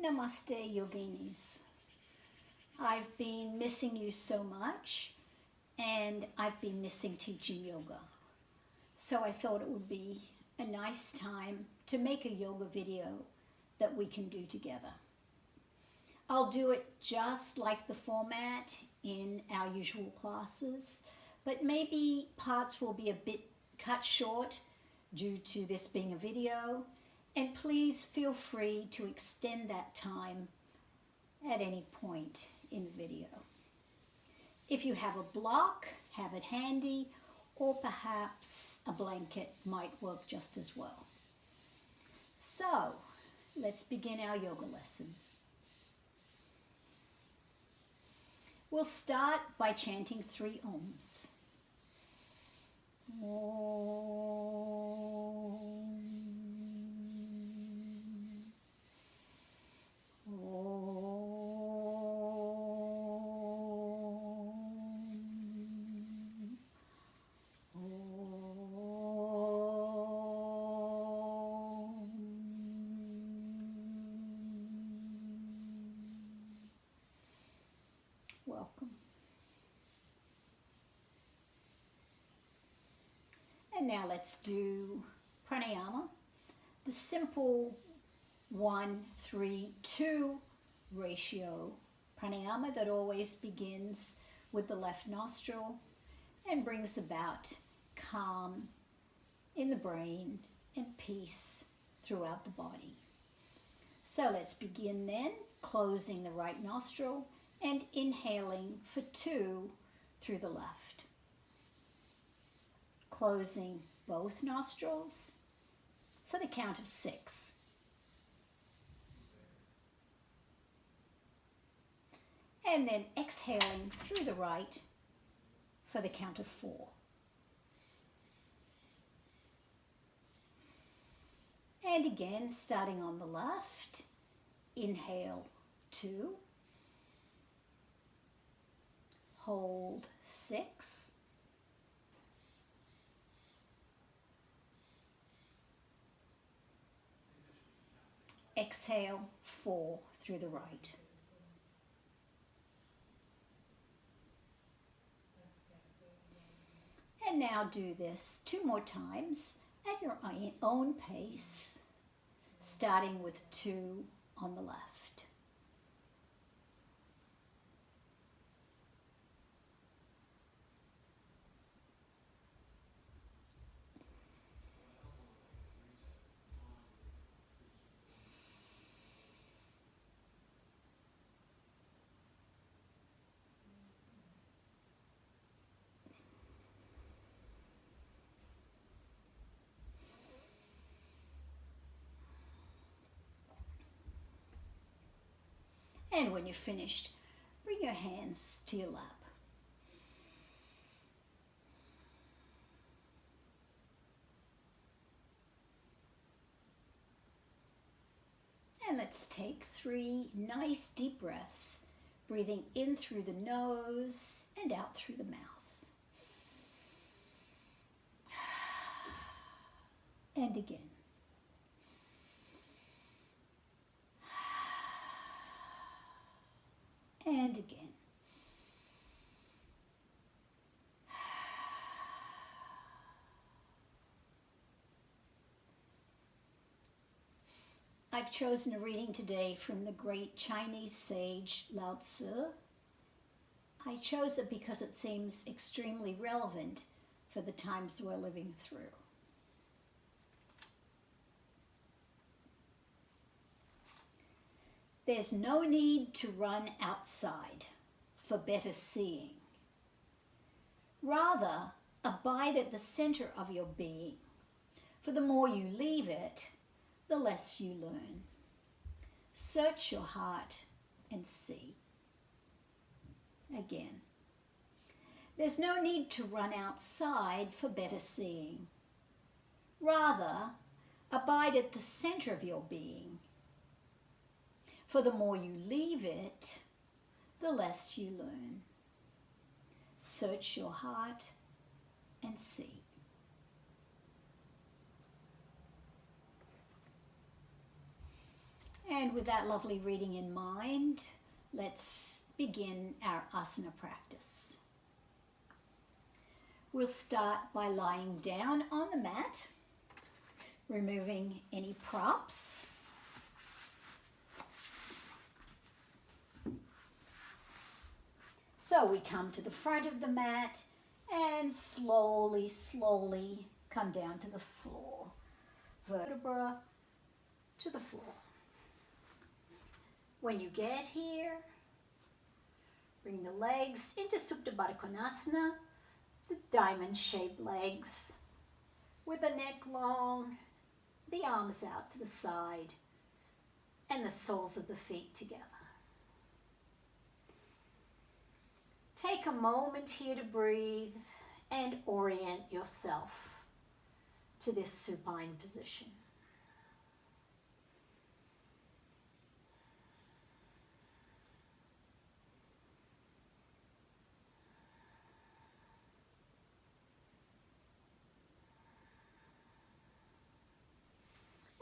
Namaste, yoginis. I've been missing you so much, and I've been missing teaching yoga. So I thought it would be a nice time to make a yoga video that we can do together. I'll do it just like the format in our usual classes, but maybe parts will be a bit cut short due to this being a video, and please feel free to extend that time at any point in the video. If you have a block, have it handy, or perhaps a blanket might work just as well. So, let's begin our yoga lesson. We'll start by chanting 3 ohms. Welcome. And now let's do pranayama, the simple 1-3-2 ratio pranayama that always begins with the left nostril and brings about calm in the brain and peace throughout the body. So let's begin then, closing the right nostril and inhaling for 2 through the left. Closing both nostrils for the count of 6. And then exhaling through the right for the count of 4. And again, starting on the left, inhale 2, hold 6, exhale 4 through the right. And now do this 2 more times at your own pace, starting with 2 on the left. And when you're finished, bring your hands to your lap. And let's take 3 nice deep breaths, breathing in through the nose and out through the mouth. And again. And again. I've chosen a reading today from the great Chinese sage Lao Tzu. I chose it because it seems extremely relevant for the times we're living through. There's no need to run outside for better seeing. Rather, abide at the center of your being, for the more you leave it, the less you learn. Search your heart and see. Again, there's no need to run outside for better seeing. Rather, abide at the center of your being, for the more you leave it, the less you learn. Search your heart and see. And with that lovely reading in mind, let's begin our asana practice. We'll start by lying down on the mat, removing any props. So we come to the front of the mat and slowly, slowly come down to the floor. Vertebra to the floor. When you get here, bring the legs into Supta Baddha Konasana, the diamond-shaped legs, with the neck long, the arms out to the side, and the soles of the feet together. Take a moment here to breathe and orient yourself to this supine position.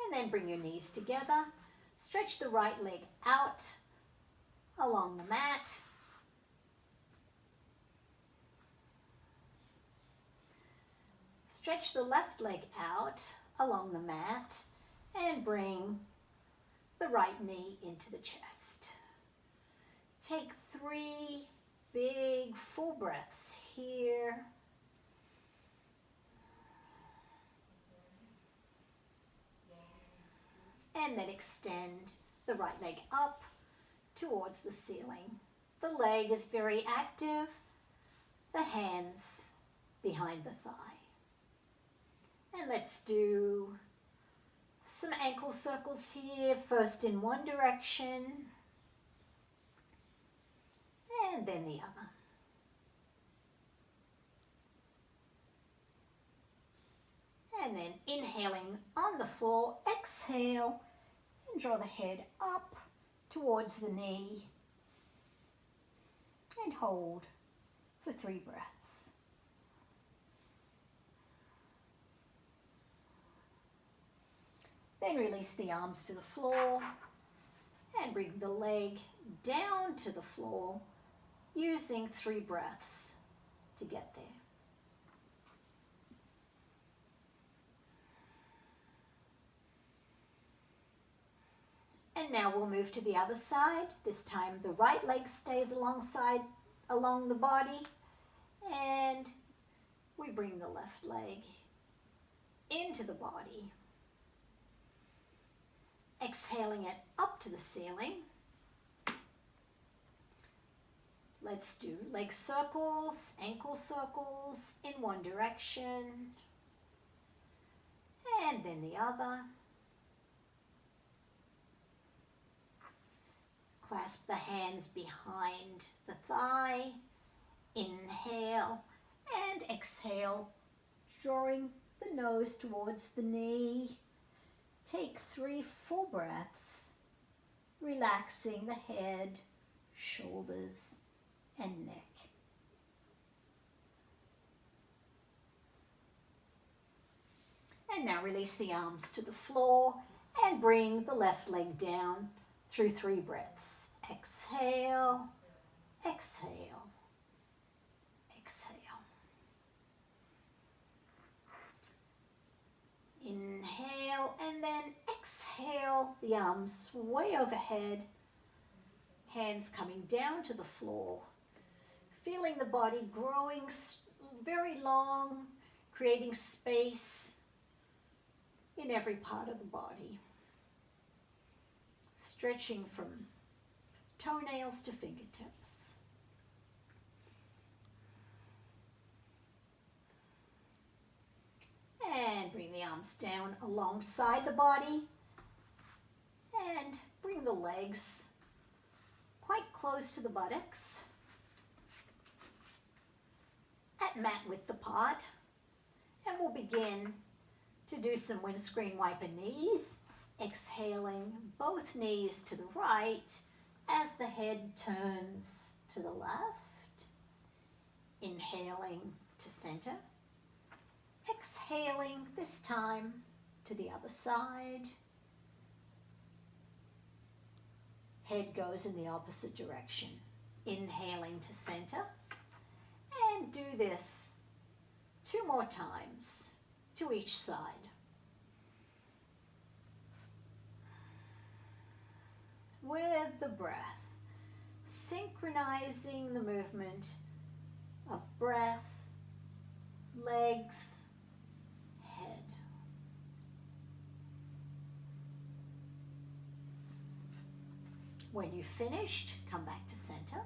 And then bring your knees together. Stretch the right leg out along the mat. Stretch the left leg out along the mat and bring the right knee into the chest. Take 3 big full breaths here. And then extend the right leg up towards the ceiling. The leg is very active, the hands behind the thigh. And let's do some ankle circles here, first in one direction and then the other. And then inhaling on the floor, exhale and draw the head up towards the knee and hold for 3 breaths. Then release the arms to the floor and bring the leg down to the floor using 3 breaths to get there. And now we'll move to the other side. This time the right leg stays along the body, and we bring the left leg into the body. Exhaling it up to the ceiling. Let's do leg circles, ankle circles in one direction, and then the other. Clasp the hands behind the thigh. Inhale and exhale, drawing the nose towards the knee. Take 3 full breaths, relaxing the head, shoulders, and neck. And now release the arms to the floor and bring the left leg down through 3 breaths. Exhale, exhale, exhale. Inhale and then exhale, the arms way overhead, hands coming down to the floor. Feeling the body growing very long, creating space in every part of the body. Stretching from toenails to fingertips. And bring the arms down alongside the body. And bring the legs quite close to the buttocks. At mat width apart. And we'll begin to do some windscreen wiper knees. Exhaling both knees to the right as the head turns to the left. Inhaling to center. Exhaling this time to the other side. head goes in the opposite direction. Inhaling to center. And do this 2 more times to each side. With the breath, synchronizing the movement of breath, legs, head. When you've finished, come back to center.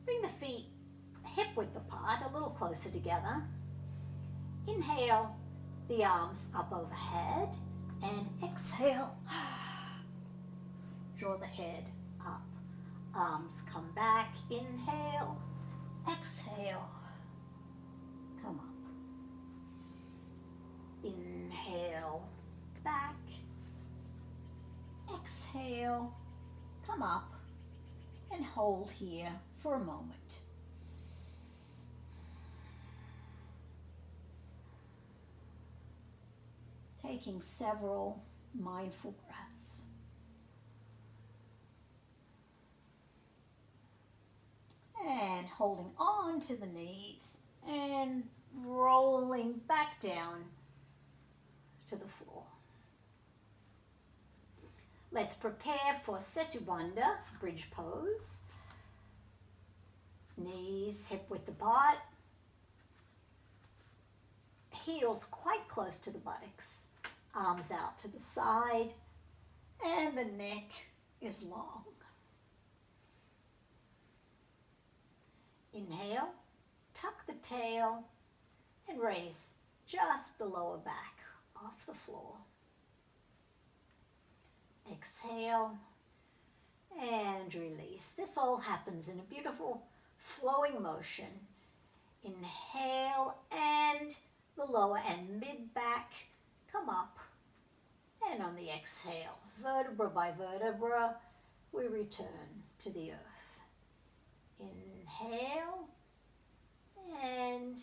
Bring the feet hip width apart, a little closer together. Inhale, the arms up overhead, and exhale. Draw the head up. Arms come back. Inhale, exhale. Come up. Inhale, back. Exhale, come up, and hold here for a moment. Taking several mindful breaths. And holding on to the knees and rolling back down to the floor. Let's prepare for Setu Bandha, bridge pose. Knees hip width apart. Heels quite close to the buttocks. Arms out to the side. And the neck is long. Inhale, tuck the tail, and raise just the lower back off the floor. Exhale and release. This all happens in a beautiful flowing motion. Inhale and the lower and mid back come up. And on the exhale, vertebra by vertebra, we return to the earth. Inhale and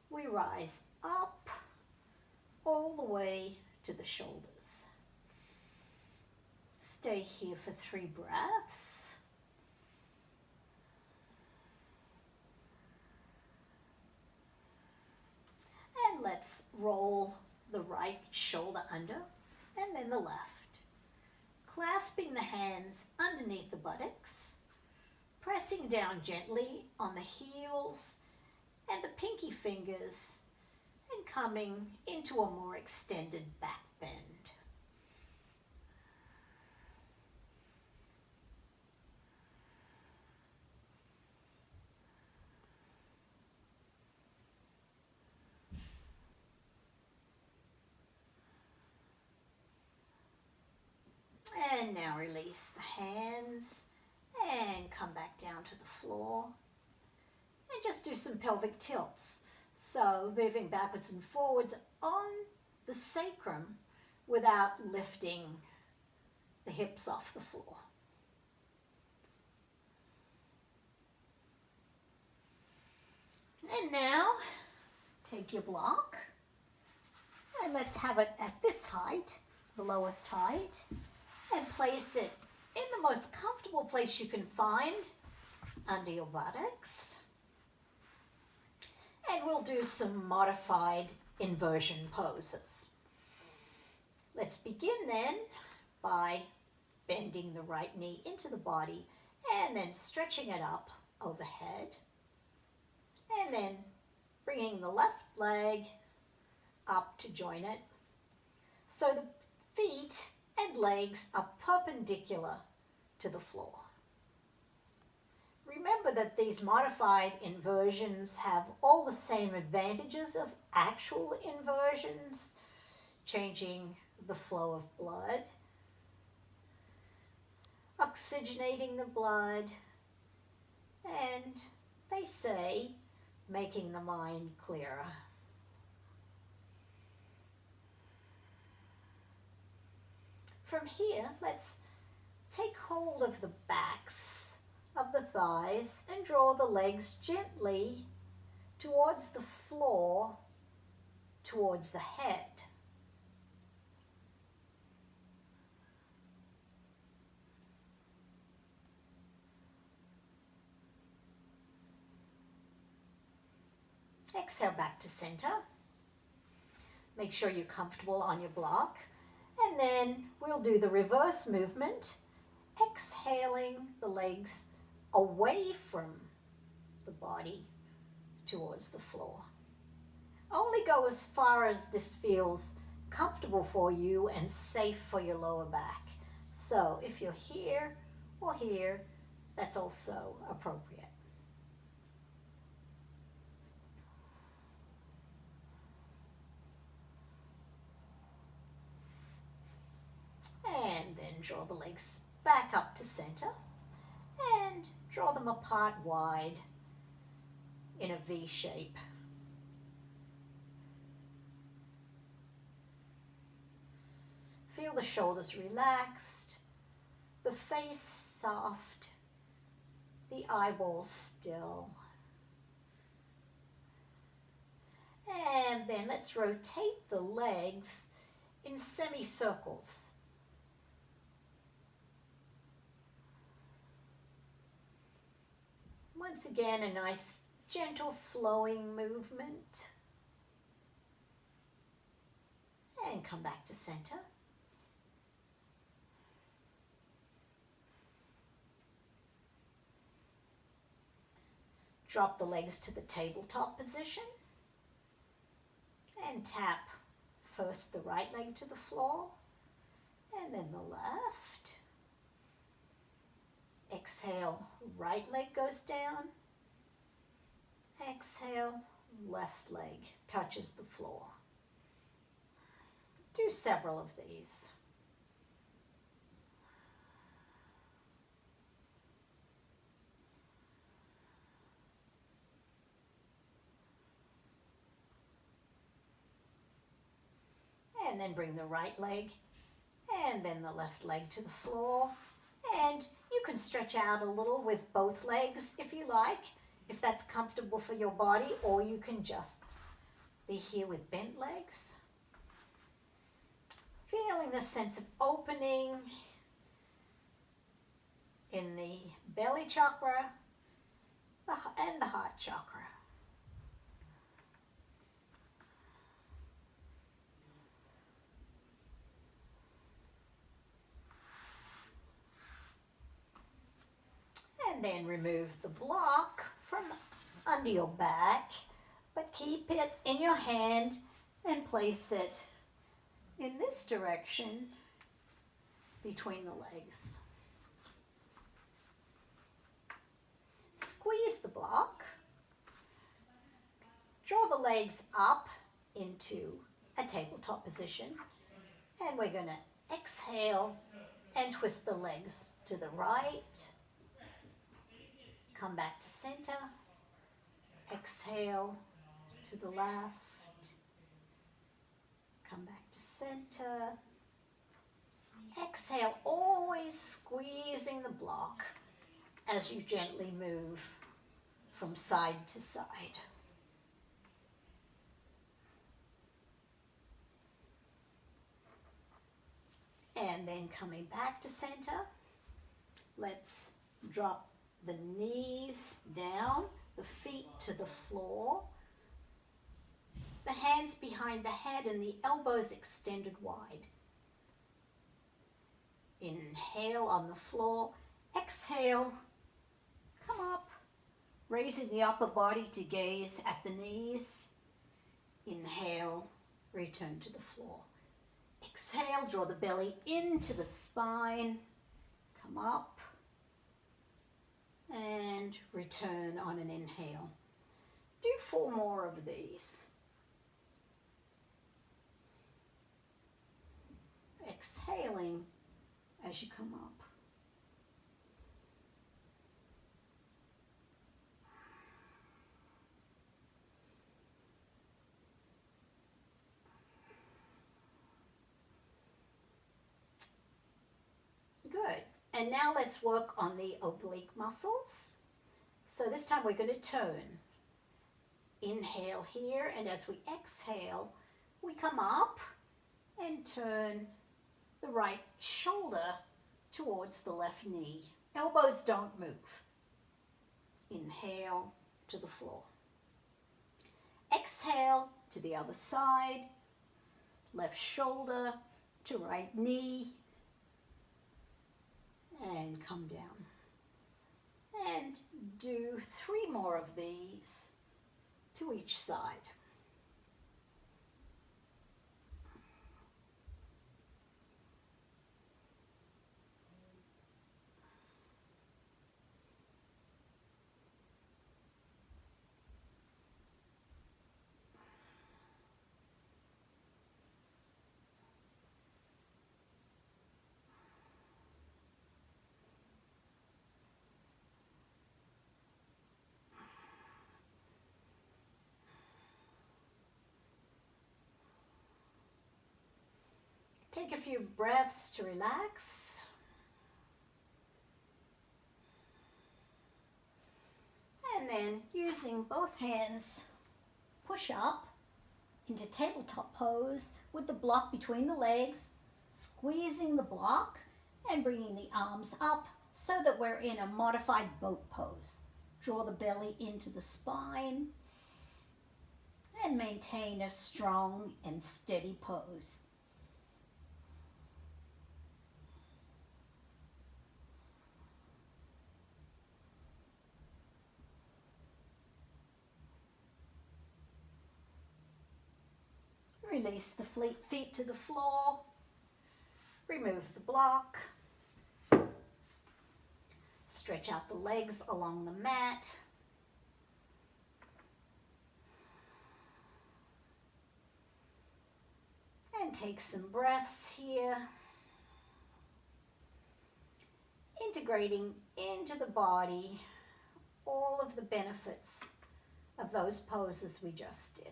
we rise up all the way to the shoulders. Stay here for 3 breaths. And let's roll the right shoulder under and then the left. Clasping the hands underneath the buttocks, pressing down gently on the heels and the pinky fingers and coming into a more extended back bend. And now release the hands and come back down to the floor. And just do some pelvic tilts. So moving backwards and forwards on the sacrum without lifting the hips off the floor. And now take your block and let's have it at this height, the lowest height, and place it in the most comfortable place you can find under your buttocks. And we'll do some modified inversion poses. Let's begin then by bending the right knee into the body and then stretching it up overhead. And then bringing the left leg up to join it. So the feet and legs are perpendicular to the floor. Remember that these modified inversions have all the same advantages of actual inversions, changing the flow of blood, oxygenating the blood, and they say making the mind clearer. From here, let's take hold of the backs of the thighs and draw the legs gently towards the floor towards the head. Exhale back to center. Make sure you're comfortable on your block. And then we'll do the reverse movement, exhaling the legs away from the body towards the floor. Only go as far as this feels comfortable for you and safe for your lower back. So if you're here or here, that's also appropriate. And then draw the legs back up to center and draw them apart wide in a V shape. Feel the shoulders relaxed, the face soft, the eyeballs still. And then let's rotate the legs in semicircles. Once again, a nice gentle flowing movement. And come back to center. Drop the legs to the tabletop position. And tap first the right leg to the floor, and then the left. Exhale, right leg goes down. Exhale, left leg touches the floor. Do several of these. And then bring the right leg and then the left leg to the floor. And you can stretch out a little with both legs if you like, if that's comfortable for your body, or you can just be here with bent legs. Feeling the sense of opening in the belly chakra and the heart chakra. And then remove the block from under your back, but keep it in your hand and place it in this direction between the legs. Squeeze the block. Draw the legs up into a tabletop position, and we're going to exhale and twist the legs to the right. Come back to center. Exhale to the left. Come back to center. Exhale, always squeezing the block as you gently move from side to side. And then coming back to center, let's drop the knees down, the feet to the floor, the hands behind the head and the elbows extended wide. Inhale on the floor, exhale, come up, raising the upper body to gaze at the knees. Inhale, return to the floor. Exhale, draw the belly into the spine, come up, and return on an inhale. Do 4 more of these. Exhaling as you come up. Good. And now let's work on the oblique muscles. So this time we're going to turn. Inhale here, and as we exhale, we come up and turn the right shoulder towards the left knee. Elbows don't move. Inhale to the floor. Exhale to the other side. Left shoulder to right knee. And come down. And do 3 more of these to each side. Take a few breaths to relax. And then using both hands, push up into tabletop pose with the block between the legs, squeezing the block and bringing the arms up so that we're in a modified boat pose. Draw the belly into the spine and maintain a strong and steady pose. Release the feet to the floor. Remove the block. Stretch out the legs along the mat. And take some breaths here. Integrating into the body all of the benefits of those poses we just did.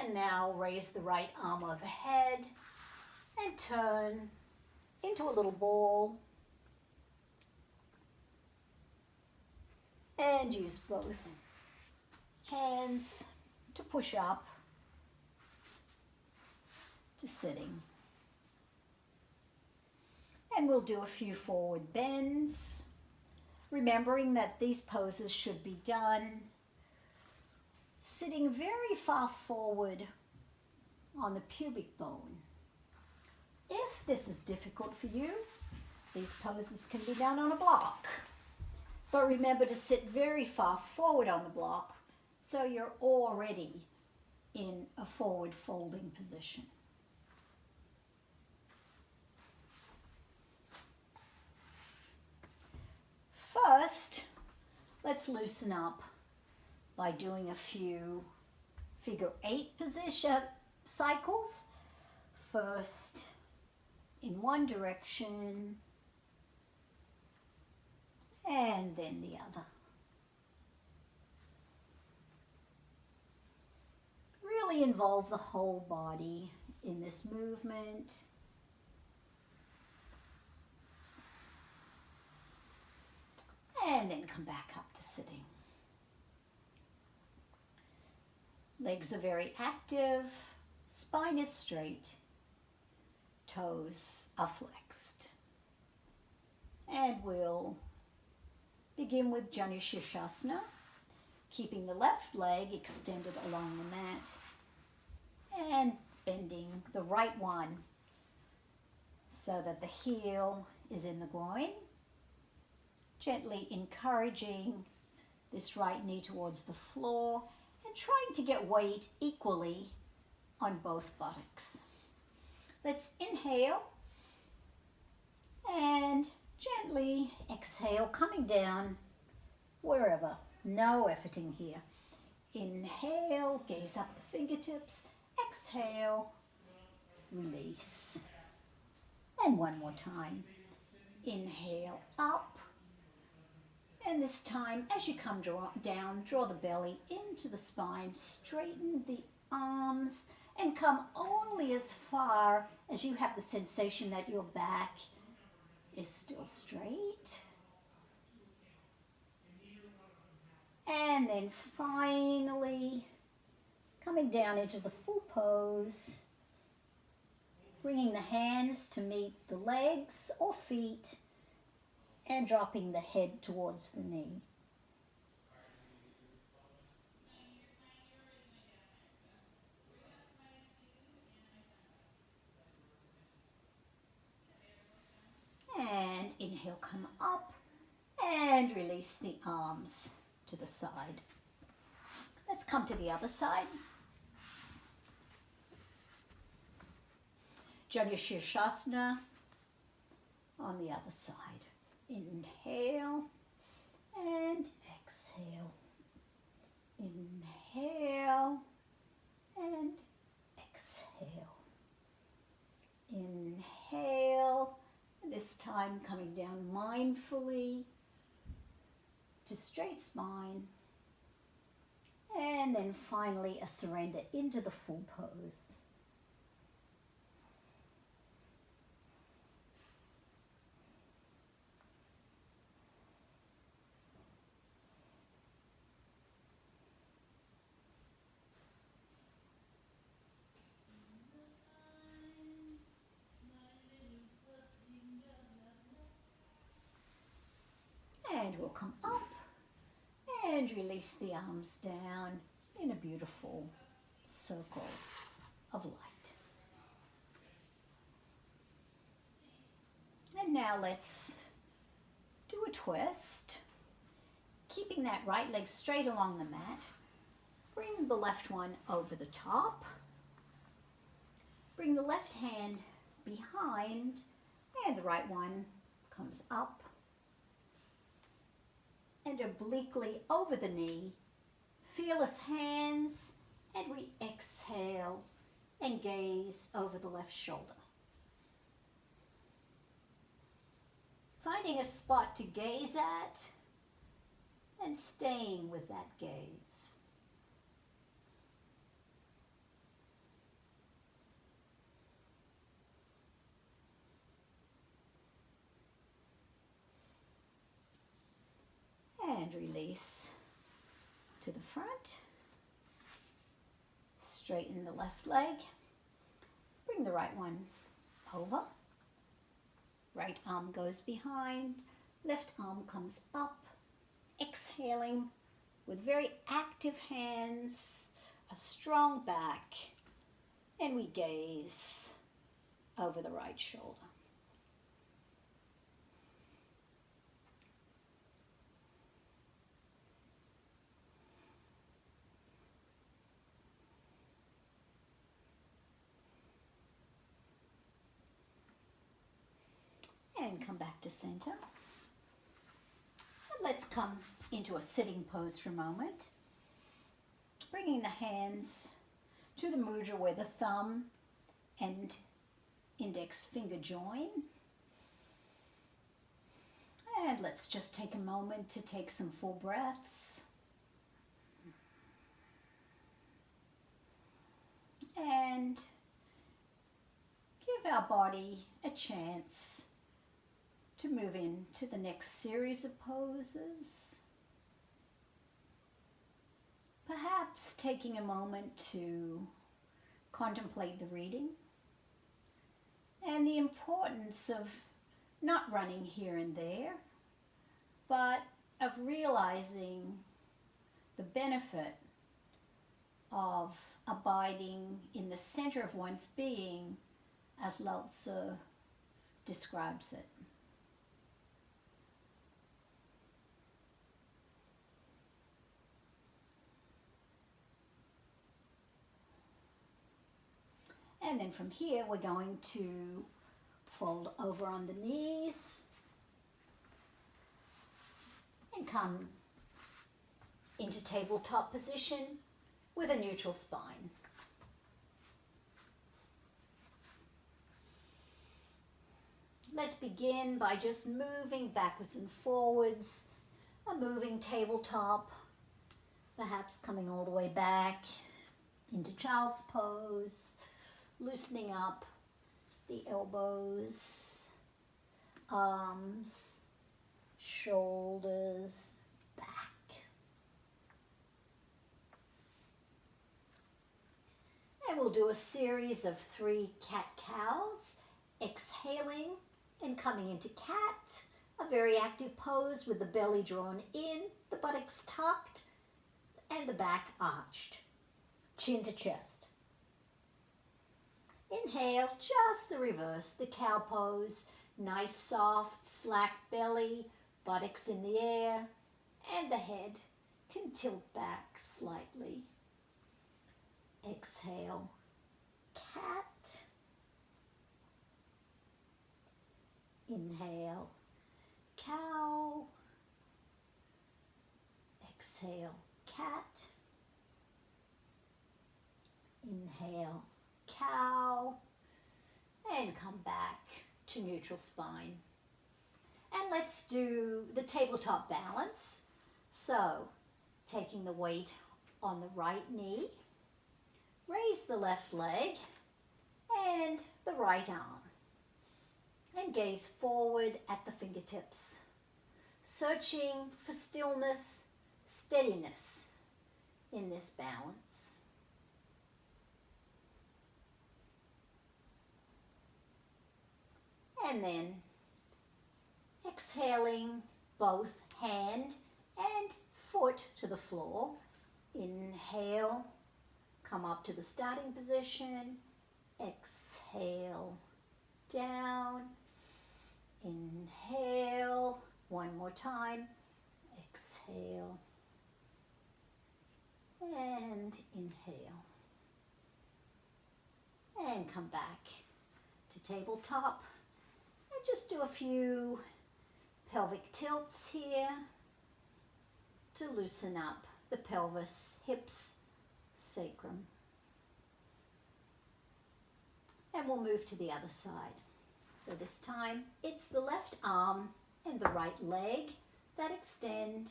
And now raise the right arm overhead and turn into a little ball. And use both hands to push up to sitting. And we'll do a few forward bends, remembering that these poses should be done sitting very far forward on the pubic bone. If this is difficult for you, these poses can be done on a block. But remember to sit very far forward on the block so you're already in a forward folding position. First, let's loosen up by doing a few figure 8 position cycles. First in one direction and then the other. Really involve the whole body in this movement. And then come back up to sitting. Legs are very active, spine is straight, toes are flexed. And we'll begin with Janu Shirshasana, keeping the left leg extended along the mat and bending the right one so that the heel is in the groin, gently encouraging this right knee towards the floor and trying to get weight equally on both buttocks. Let's inhale and gently exhale, coming down wherever. No efforting here. Inhale, gaze up the fingertips. Exhale, release. And one more time. Inhale up. And this time, as you come down, draw the belly into the spine, straighten the arms, and come only as far as you have the sensation that your back is still straight. And then finally coming down into the full pose, bringing the hands to meet the legs or feet and dropping the head towards the knee. And inhale, come up and release the arms to the side. Let's come to the other side. Janu Shirshasana on the other side. Inhale and exhale. Inhale and exhale. Inhale. This time coming down mindfully to straight spine. And then finally a surrender into the full pose. And we'll come up and release the arms down in a beautiful circle of light. And now let's do a twist, keeping that right leg straight along the mat. Bring the left one over the top. Bring the left hand behind and the right one comes up and obliquely over the knee. Fearless hands, and we exhale and gaze over the left shoulder. Finding a spot to gaze at and staying with that gaze. And release to the front. Straighten the left leg. Bring the right one over. Right arm goes behind. Left arm comes up. Exhaling with very active hands, a strong back, and we gaze over the right shoulder. And come back to center. And let's come into a sitting pose for a moment. Bringing the hands to the mudra where the thumb and index finger join. And let's just take a moment to take some full breaths. And give our body a chance to move into the next series of poses. Perhaps taking a moment to contemplate the reading and the importance of not running here and there, but of realizing the benefit of abiding in the center of one's being, as Lao Tzu describes it. And then from here, we're going to fold over on the knees and come into tabletop position with a neutral spine. Let's begin by just moving backwards and forwards, a moving tabletop, perhaps coming all the way back into child's pose, loosening up the elbows, arms, shoulders, back. And we'll do a series of 3 cat-cows, exhaling and coming into cat, a very active pose with the belly drawn in, the buttocks tucked, and the back arched, chin to chest. Inhale, just the reverse, the cow pose, nice soft slack belly, buttocks in the air, and the head can tilt back slightly. Exhale, cat. Inhale, cow. Exhale, cat. Inhale, cow. And come back to neutral spine. And let's do the tabletop balance. So, taking the weight on the right knee, raise the left leg and the right arm, and gaze forward at the fingertips, searching for stillness, steadiness in this balance. And then exhaling both hand and foot to the floor. Inhale, come up to the starting position. Exhale, down. Inhale, one more time. Exhale, and inhale. And come back to tabletop. And just do a few pelvic tilts here to loosen up the pelvis, hips, sacrum. And we'll move to the other side. So this time it's the left arm and the right leg that extend.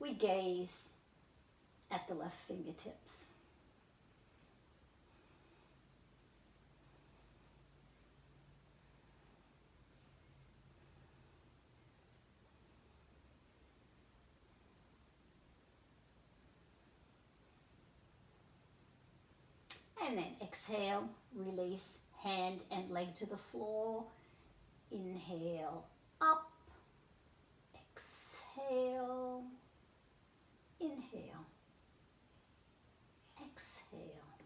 We gaze at the left fingertips. And then exhale, release hand and leg to the floor. Inhale, up. Exhale, inhale, exhale,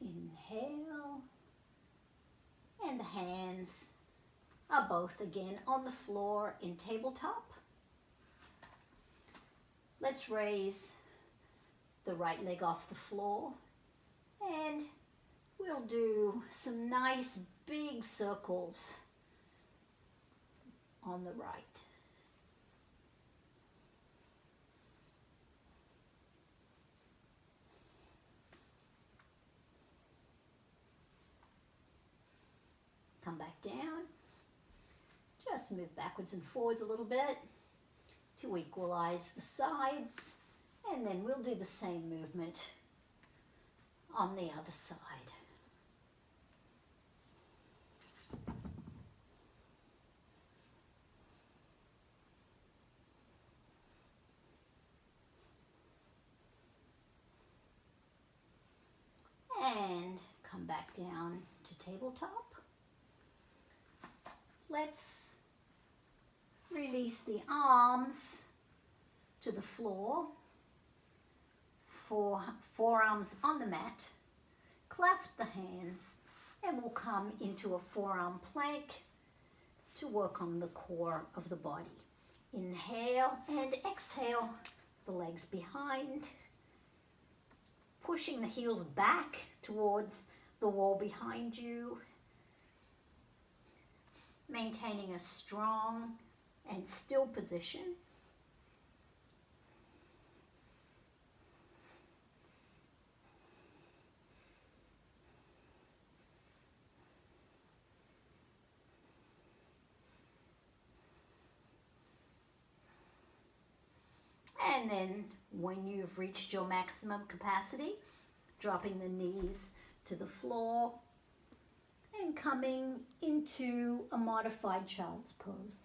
inhale. And the hands are both again on the floor in tabletop. Let's raise the right leg off the floor, and we'll do some nice big circles on the right. Come back down. Just move backwards and forwards a little bit to equalize the sides. And then we'll do the same movement on the other side. And come back down to tabletop. Let's release the arms to the floor. Forearms on the mat, clasp the hands, and we'll come into a forearm plank to work on the core of the body. Inhale and exhale, the legs behind, pushing the heels back towards the wall behind you, maintaining a strong and still position. And then when you've reached your maximum capacity, dropping the knees to the floor and coming into a modified child's pose.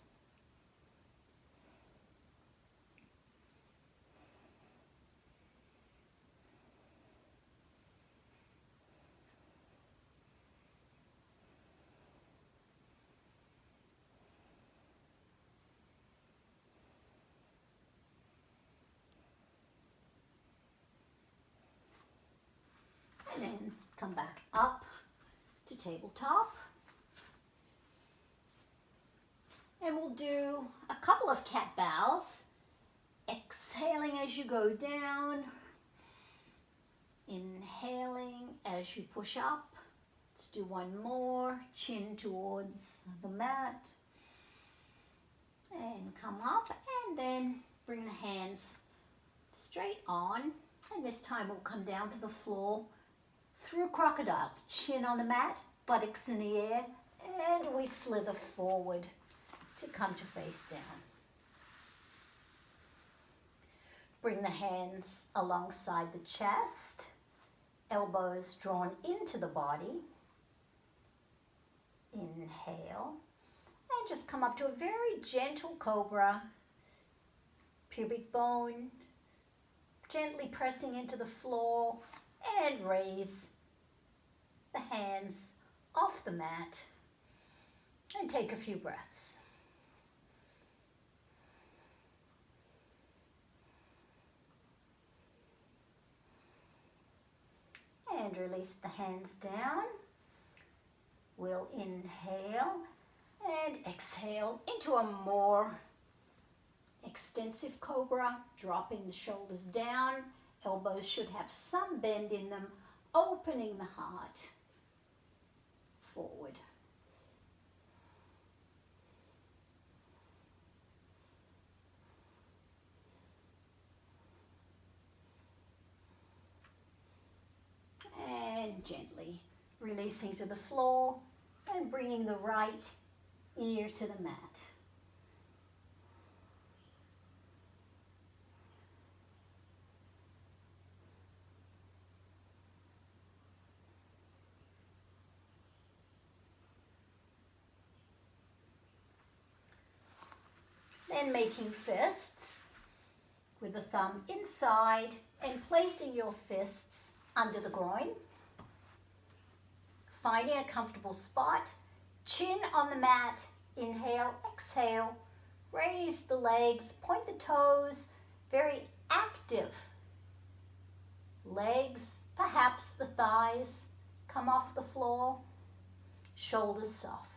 And then come back up to tabletop. And we'll do a couple of cat bows. Exhaling as you go down. Inhaling as you push up. Let's do one more. Chin towards the mat. And come up and then bring the hands straight on. And this time we'll come down to the floor through crocodile. Chin on the mat, buttocks in the air, and we slither forward to come to face down. Bring the hands alongside the chest, elbows drawn into the body. Inhale, and just come up to a very gentle cobra, pubic bone, gently pressing into the floor, and raise the hands off the mat and take a few breaths. And release the hands down. We'll inhale and exhale into a more extensive cobra, dropping the shoulders down. Elbows should have some bend in them, opening the heart forward. And gently releasing to the floor and bringing the right ear to the mat. Then making fists with the thumb inside and placing your fists under the groin. Finding a comfortable spot, chin on the mat, inhale, exhale, raise the legs, point the toes, very active. Legs, perhaps the thighs, come off the floor, shoulders soft.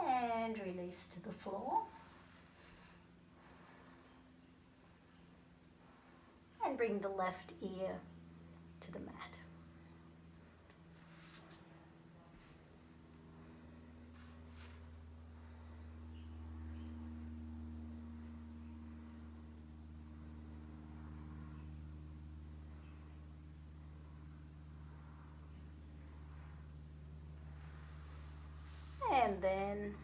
And release to the floor. And bring the left ear to the mat. And then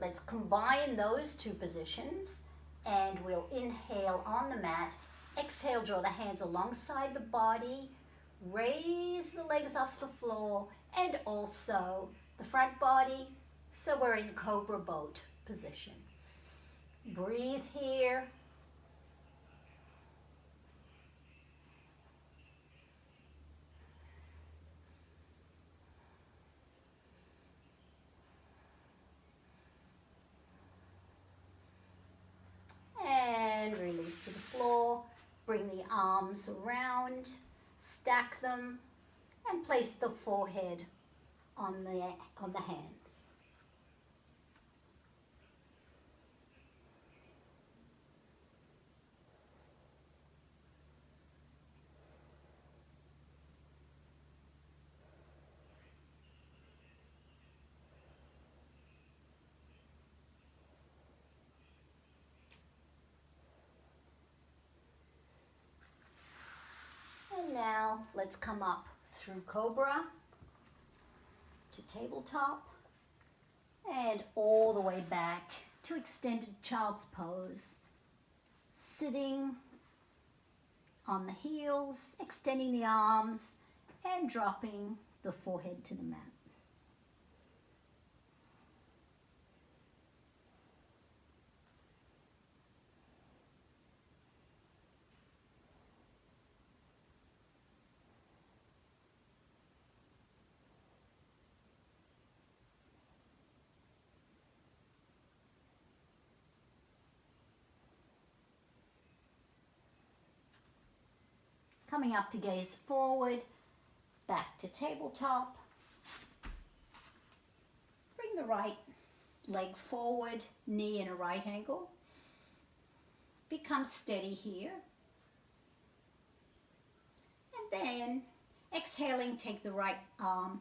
let's combine those two positions, and we'll inhale on the mat. Exhale, draw the hands alongside the body, raise the legs off the floor and also the front body, so we're in cobra boat position. Breathe here. And release to the floor. Bring the arms around, stack them, and place the forehead on the hands. And now let's come up through cobra to tabletop and all the way back to extended child's pose, sitting on the heels, extending the arms, and dropping the forehead to the mat. Coming up to gaze forward, back to tabletop. Bring the right leg forward, knee in a right angle. Become steady here. And then exhaling, take the right arm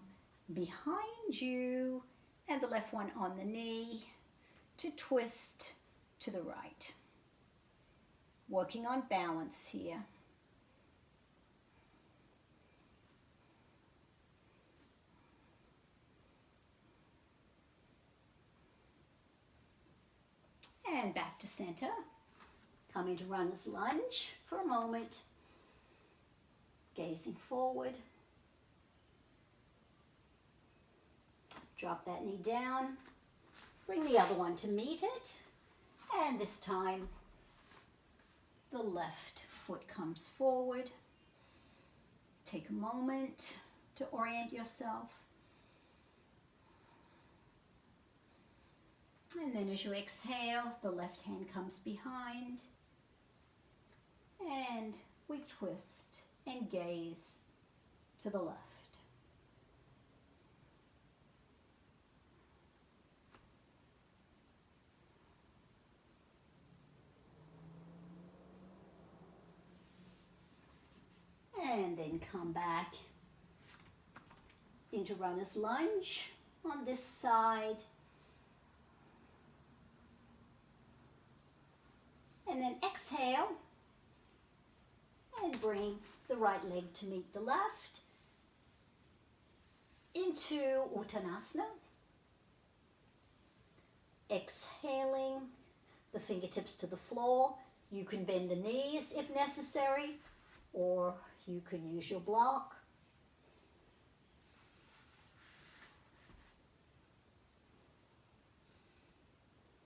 behind you and the left one on the knee to twist to the right. Working on balance here. And back to center. Coming to runner's lunge for a moment. Gazing forward. Drop that knee down. Bring the other one to meet it. And this time, the left foot comes forward. Take a moment to orient yourself. And then as you exhale, the left hand comes behind. And we twist and gaze to the left. And then come back into runner's lunge on this side. And then exhale and bring the right leg to meet the left into Uttanasana. Exhaling, the fingertips to the floor. You can bend the knees if necessary, or you can use your block.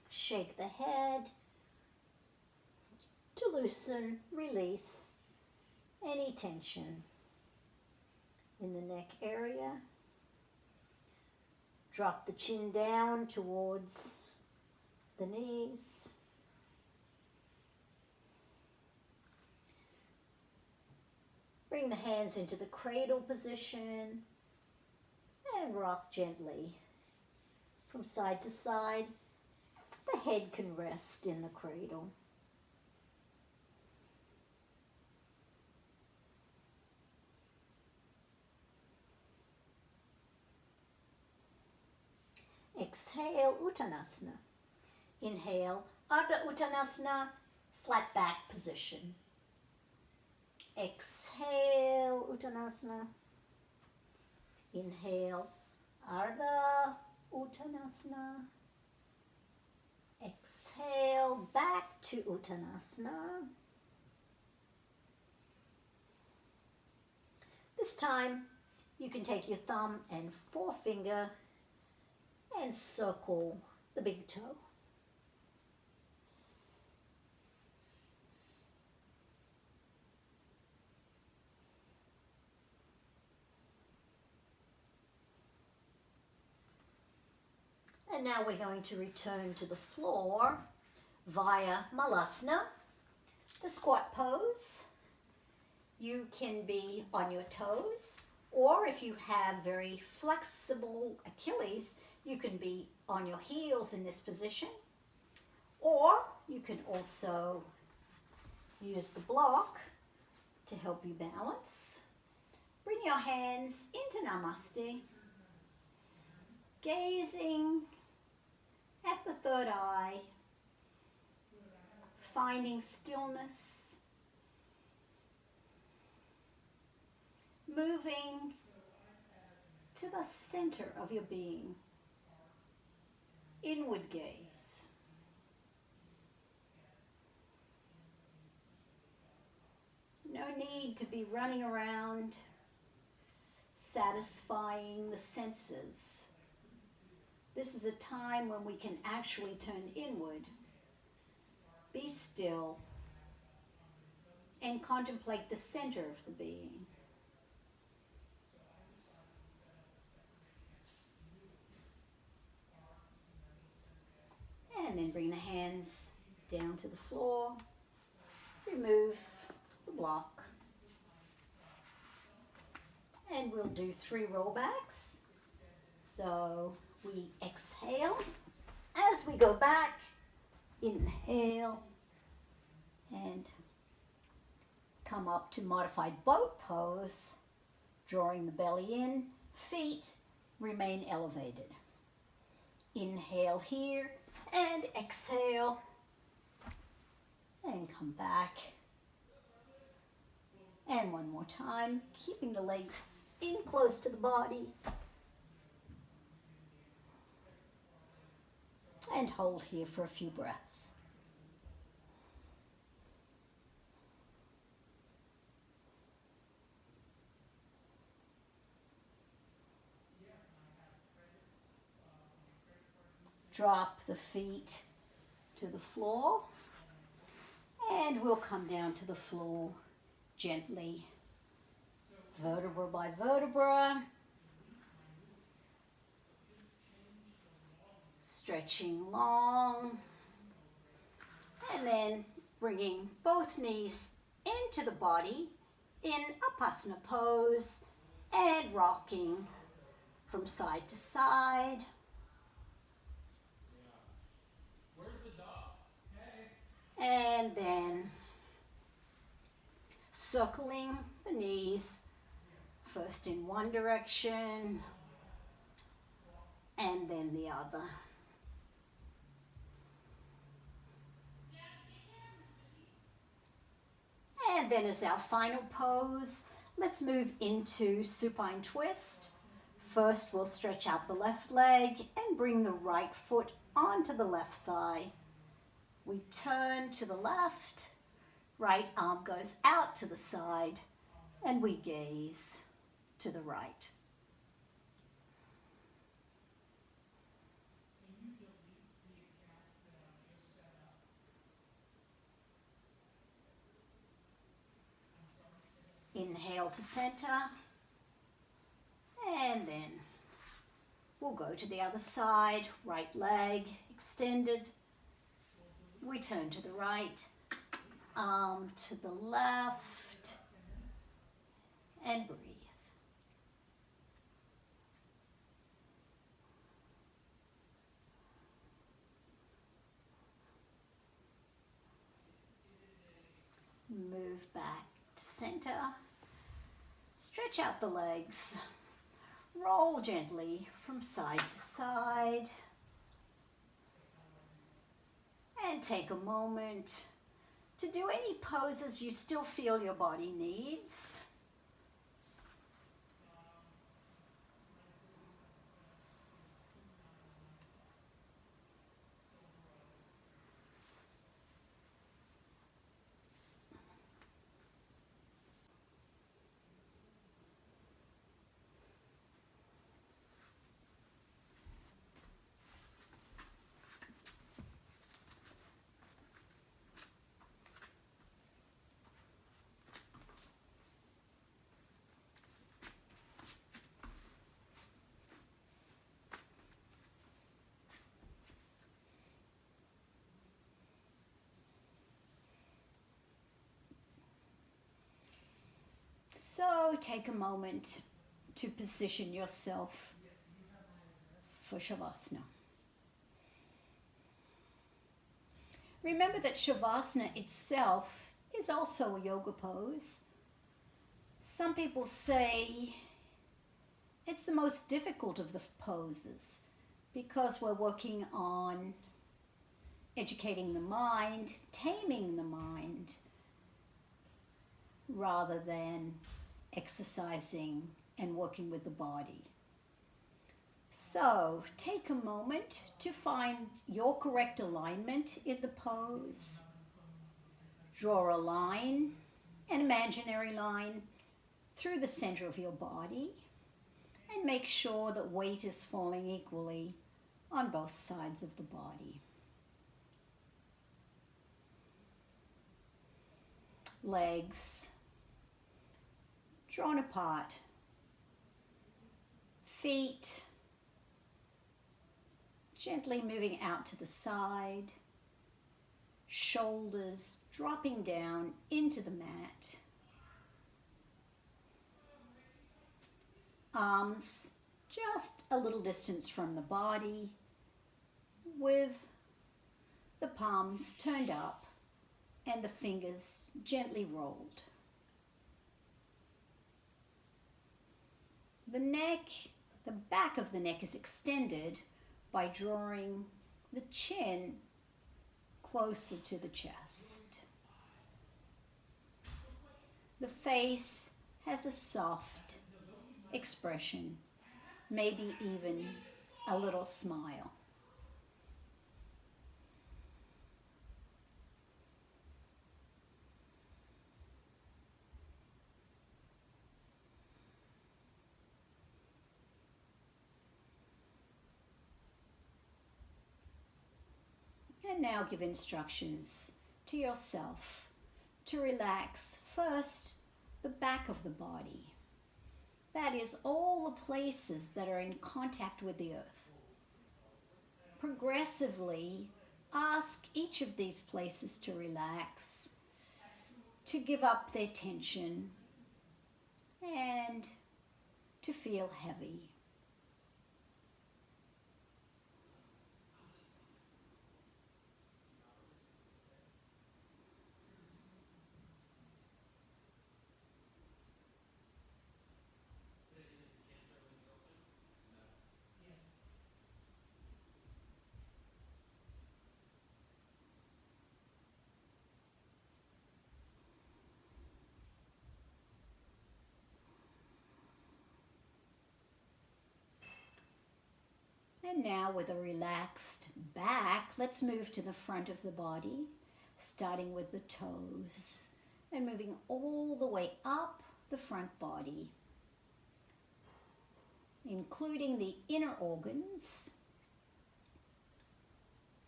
Shake the head to loosen, release any tension in the neck area. Drop the chin down towards the knees. Bring the hands into the cradle position and rock gently from side to side. The head can rest in the cradle. Exhale, Uttanasana. Inhale, Ardha Uttanasana, flat back position. Exhale, Uttanasana. Inhale, Ardha Uttanasana. Exhale, back to Uttanasana. This time, you can take your thumb and forefinger and circle the big toe. And now we're going to return to the floor via Malasana, the squat pose. You can be on your toes, or if you have very flexible Achilles, you can be on your heels in this position, or you can also use the block to help you balance. Bring your hands into Namaste, gazing at the third eye, finding stillness, moving to the center of your being. Inward gaze. need to be running around satisfying the senses. This is a time when we can actually turn inward, be still, and contemplate the center of the being. And then bring the hands down to the floor. Remove the block. And we'll do 3 rollbacks. So we exhale. As we go back, inhale and come up to modified boat pose, drawing the belly in, feet remain elevated. Inhale here and exhale and come back. And one more time, keeping the legs in close to the body. And hold here for a few breaths. Drop the feet to the floor, and we'll come down to the floor gently, vertebra by vertebra, stretching long, and then bringing both knees into the body in Upasana pose and rocking from side to side. And then circling the knees, first in one direction and then the other. And then as our final pose, let's move into supine twist. First, we'll stretch out the left leg and bring the right foot onto the left thigh. We turn to the left, right arm goes out to the side, and we gaze to the right. Inhale to center, and then we'll go to the other side, right leg extended. We turn to the right, arm to the left, and breathe. Move back to center. Stretch out the legs. Roll gently from side to side. And take a moment to do any poses you still feel your body needs. So take a moment to position yourself for Shavasana. Remember that Shavasana itself is also a yoga pose. Some people say it's the most difficult of the poses because we're working on educating the mind, taming the mind, rather than exercising and working with the body. So take a moment to find your correct alignment in the pose. Draw a line an imaginary line through the center of your body, and make sure that weight is falling equally on both sides of the body. Legs drawn apart, feet gently moving out to the side, shoulders dropping down into the mat, arms just a little distance from the body with the palms turned up and the fingers gently rolled. The neck, the back of the neck is extended by drawing the chin closer to the chest. The face has a soft expression, maybe even a little smile. And now give instructions to yourself to relax first the back of the body. That is all the places that are in contact with the earth. Progressively ask each of these places to relax, to give up their tension, and to feel heavy. And now with a relaxed back, let's move to the front of the body, starting with the toes and moving all the way up the front body, including the inner organs,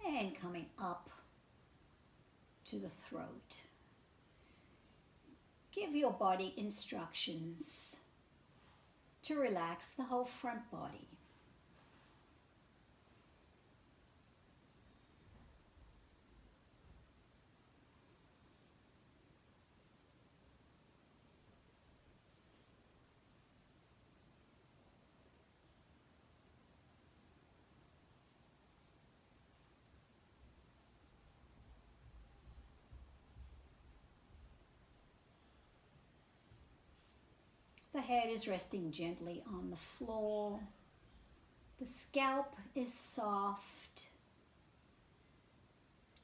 and coming up to the throat. Give your body instructions to relax the whole front body. The head is resting gently on the floor. The scalp is soft.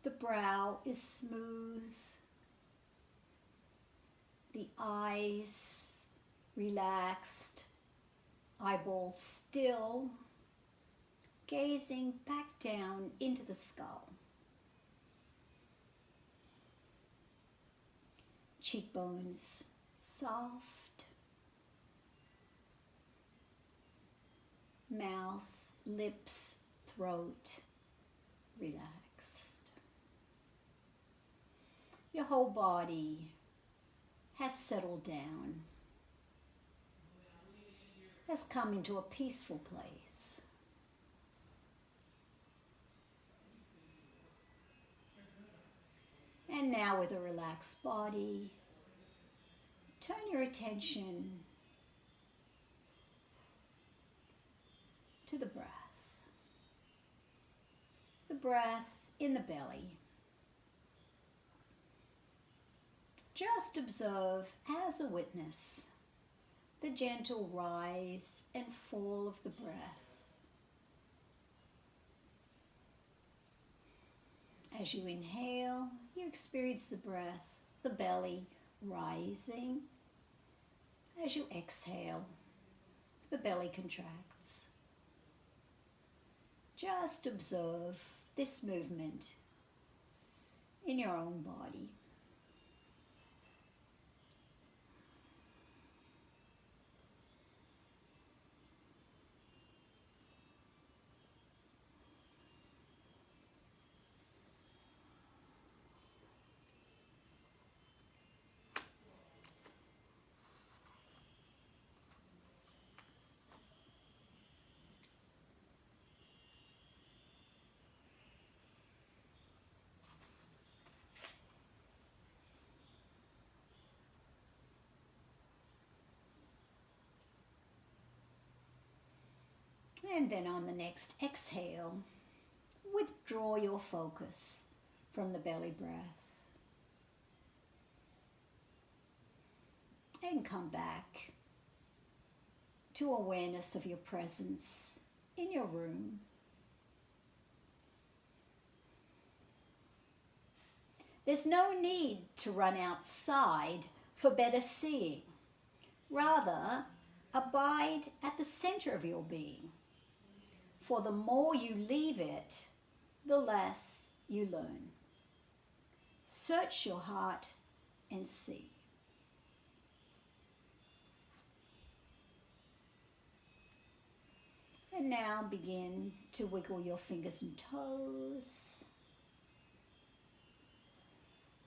The brow is smooth. The eyes relaxed. Eyeballs still, gazing back down into the skull. Cheekbones soft. Mouth, lips, throat, relaxed. Your whole body has settled down, has come into a peaceful place. And now with a relaxed body, turn your attention to the breath. The breath in the belly. Just observe as a witness the gentle rise and fall of the breath. As you inhale, you experience the breath, the belly rising. As you exhale, the belly contracts. Just observe this movement in your own body. And then on the next exhale, withdraw your focus from the belly breath. And come back to awareness of your presence in your room. There's no need to run outside for better seeing. Rather, abide at the center of your being. For the more you leave it, the less you learn. Search your heart and see. And now begin to wiggle your fingers and toes.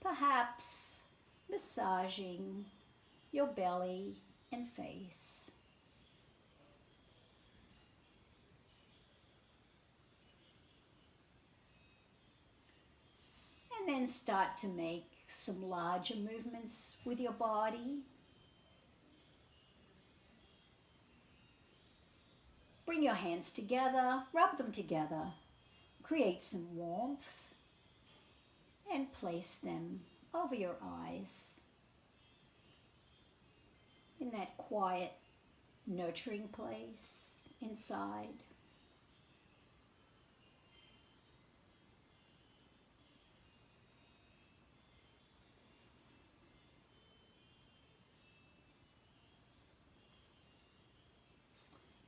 Perhaps massaging your belly and face. And then start to make some larger movements with your body. Bring your hands together, rub them together, create some warmth, and place them over your eyes in that quiet, nurturing place inside.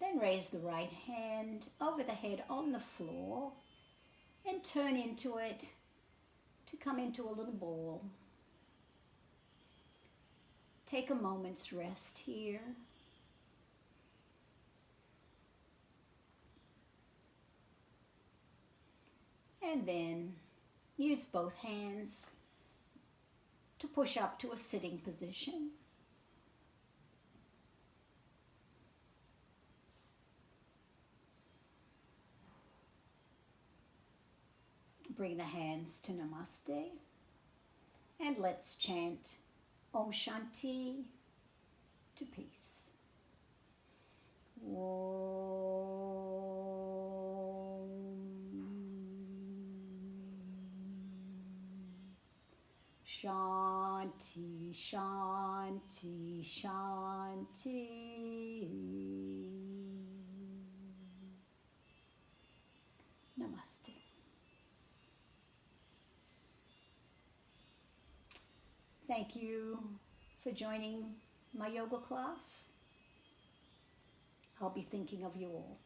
Then raise the right hand over the head on the floor and turn into it to come into a little ball. Take a moment's rest here. And then use both hands to push up to a sitting position. Bring the hands to Namaste, and let's chant Om Shanti to peace. Om Shanti, Shanti, Shanti. Namaste. Thank you for joining my yoga class. I'll be thinking of you all.